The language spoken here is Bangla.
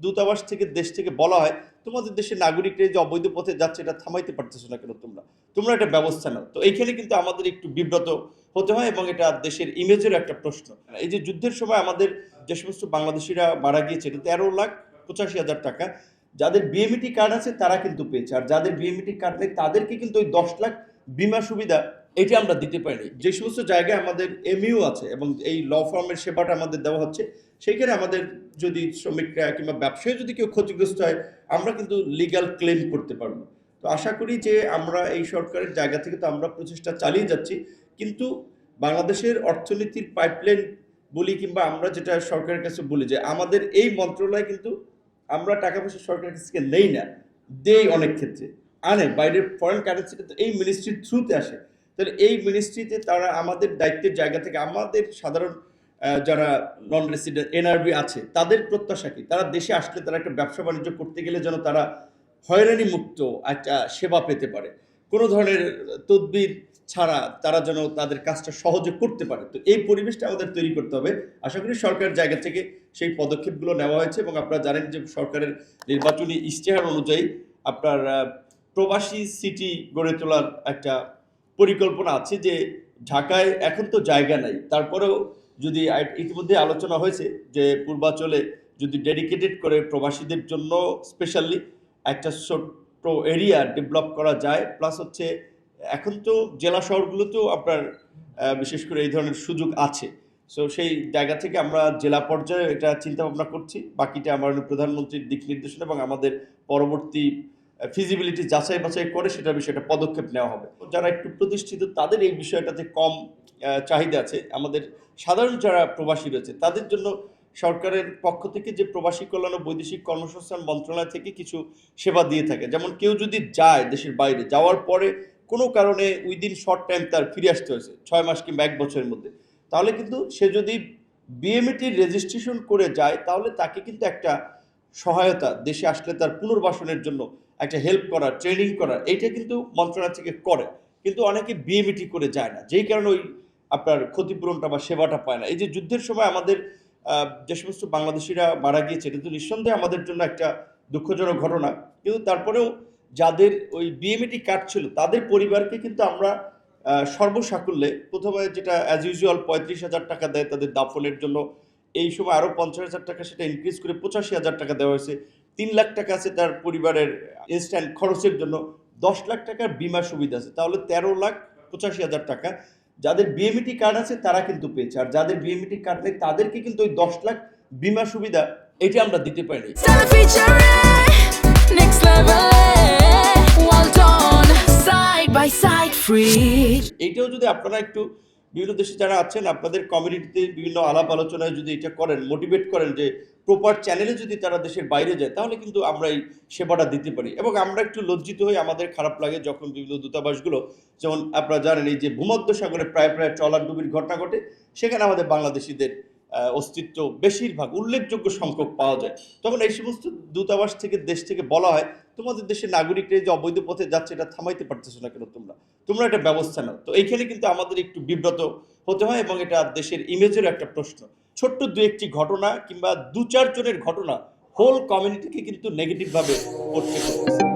দূতাবাস থেকে দেশ থেকে বলা হয় তোমাদের দেশের নাগরিকরা যে অবৈধ পথে যাচ্ছে এটা থামাইতে পারতেছো না কেন তোমরা একটা ব্যবস্থা নাও। তো এইখানে কিন্তু আমাদের একটু বিব্রত হতে হয় এবং এটা দেশের ইমেজের একটা প্রশ্ন। এই যে যুদ্ধের সময় আমাদের যে সমস্ত বাংলাদেশিরা মারা গিয়েছে এটা 13,85,000 টাকা, যাদের বিএমইটি কার্ড আছে তারা কিন্তু পেয়েছে, আর যাদের বিএমইটি কার্ড নেই তাদেরকে কিন্তু ওই 10 লাখ বিমা সুবিধা এটি আমরা দিতে পারিনি। যে সমস্ত জায়গায় আমাদের এমইউ আছে এবং এই ল ফার্মের সেবাটা আমাদের দেওয়া হচ্ছে, সেইখানে আমাদের যদি শ্রমিকরা কিংবা ব্যবসায়ী যদি কেউ ক্ষতিগ্রস্ত হয় আমরা কিন্তু লিগ্যাল ক্লেম করতে পারবো। তো আশা করি যে আমরা এই সরকারের জায়গা থেকে তো আমরা প্রচেষ্টা চালিয়ে যাচ্ছি, কিন্তু বাংলাদেশের অর্থনীতির পাইপলাইন বলি কিংবা আমরা যেটা সরকারের কাছে বলি যে আমাদের এই মন্ত্রণালয় কিন্তু আমরা টাকা পয়সা সরকারের কাছ থেকে নেই না, দেই অনেক ক্ষেত্রে, আনে বাইরের ফরেন কারেন্সিটা তো এই মিনিস্ট্রির থ্রুতে আসে। তাহলে এই মিনিস্ট্রিতে তারা আমাদের দায়িত্বের জায়গা থেকে আমাদের সাধারণ যারা নন রেসিডেন্ট এনআরবি আছে তাদের প্রত্যাশা কি, তারা দেশে আসলে তারা একটা ব্যবসা বাণিজ্য করতে গেলে যেন তারা হয়রানি মুক্ত একটা সেবা পেতে পারে, কোনো ধরনের তদবির ছাড়া তারা যেন তাদের কাজটা সহজে করতে পারে। তো এই পরিবেশটা আমাদের তৈরি করতে হবে। আশা করি সরকারের জায়গা থেকে সেই পদক্ষেপগুলো নেওয়া হয়েছে এবং আপনারা জানেন যে সরকারের নির্বাচনী ইশতেহার অনুযায়ী আপনার প্রবাসী সিটি গড়ে তোলার একটা পরিকল্পনা আছে, যে ঢাকায় এখন তো জায়গা নাই, তারপরেও যদি ইতিমধ্যে আলোচনা হয়েছে যে পূর্বাঞ্চলে যদি ডেডিকেটেড করে প্রবাসীদের জন্য স্পেশালি একটা ছোট্ট এরিয়া ডেভেলপ করা যায়, প্লাস হচ্ছে এখন তো জেলা শহরগুলোতেও আপনার বিশেষ করে এই ধরনের সুযোগ আছে। সো সেই জায়গা থেকে আমরা জেলা পর্যায়ে এটা চিন্তা ভাবনা করছি, বাকিটা আমার প্রধানমন্ত্রীর দিক নির্দেশনা এবং আমাদের পরবর্তী ফিজিবিলিটি যাচাই বাছাই করে সেটার বিষয়টা পদক্ষেপ নেওয়া হবে। যারা একটু প্রতিষ্ঠিত তাদের এই বিষয়টাতে কম চাহিদা আছে, আমাদের সাধারণ যারা প্রবাসী রয়েছে তাদের জন্য সরকারের পক্ষ থেকে যে প্রবাসী কল্যাণ ও বৈদেশিক কর্মসংস্থান মন্ত্রণালয় থেকে কিছু সেবা দিয়ে থাকে। যেমন কেউ যদি যায় দেশের বাইরে, যাওয়ার পরে কোনো কারণে উইদিন শর্ট টাইম তার ফিরে আসতে হয়েছে 6 মাস কিংবা 1 বছরের মধ্যে, তাহলে কিন্তু সে যদি বিএমইটির রেজিস্ট্রেশন করে যায় তাহলে তাকে কিন্তু একটা সহায়তা, দেশে আসলে তার পুনর্বাসনের জন্য একটা হেল্প করা, ট্রেনিং করা, এইটা কিন্তু মন্ত্রণালয় থেকে করে। কিন্তু অনেকে বিএমইটি করে যায় না, যেই কারণে ওই আপনার ক্ষতিপূরণটা বা সেবাটা পায় না। এই যে যুদ্ধের সময় আমাদের যে সমস্ত বাংলাদেশিরা মারা গিয়েছে এটা তো নিঃসন্দেহে আমাদের জন্য একটা দুঃখজনক ঘটনা, কিন্তু তারপরেও যাদের ওই বিএমইটি কার্ড ছিল তাদের পরিবারকে কিন্তু আমরা সর্বসাকুল্যে প্রথমে যেটা অ্যাজ ইউজুয়াল 35,000 টাকা দেয় তাদের দাফনের জন্য, এই সময় আরও 50,000 টাকা সেটা ইনক্রিজ করে 85,000 টাকা দেওয়া হয়েছে। 3 লাখ টাকা আছে তার পরিবারের ইনস্ট্যান্ট খরচের জন্য, 10 লাখ টাকার বিমা সুবিধা আছে, তাহলে 13,85,000 টাকা যাদের বিএমইটি কার্ড আছে তারা কিন্তু পেয়েছে, আর যাদের বিএমইটি কার্ড নেই তাদেরকে কিন্তু ওই 10 লাখ বিমা সুবিধা এটি আমরা দিতে পারিনি। এইটাও যদি আপনারা একটু বিভিন্ন দেশে যারা আছেন আপনাদের কমিউনিটিতে বিভিন্ন আলাপ আলোচনায় যদি এটা করেন, মোটিভেট করেন যে প্রপার চ্যানেলে যদি তারা দেশের বাইরে যায় তাহলে কিন্তু আমরা এই সেবাটা দিতে পারি। এবং আমরা একটু লজ্জিত হই, আমাদের খারাপ লাগে যখন বিভিন্ন দূতাবাসগুলো, যেমন আপনারা জানেন এই যে ভূমধ্যসাগরে প্রায় ট্রলার ডুবির ঘটনা ঘটে, সেখানে আমাদের বাংলাদেশিদের অস্তিত্ব বেশিরভাগ উল্লেখযোগ্য সংখ্যক পাওয়া যায়, তখন এই সমস্ত দূতাবাস থেকে দেশ থেকে বলা হয় তোমাদের দেশের নাগরিকরা যে অবৈধ পথে যাচ্ছে এটা থামাইতে পারতেছো না কেন তোমরা একটা ব্যবস্থা নাও। তো এইখানে কিন্তু আমাদের একটু বিব্রত হতে হয় এবং এটা দেশের ইমেজের একটা প্রশ্ন। ছোট্ট 2-1টি ঘটনা কিংবা 2-4 জনের ঘটনা হোল কমিউনিটিকে কিন্তু নেগেটিভভাবে পোর্ট্রে করতেছে।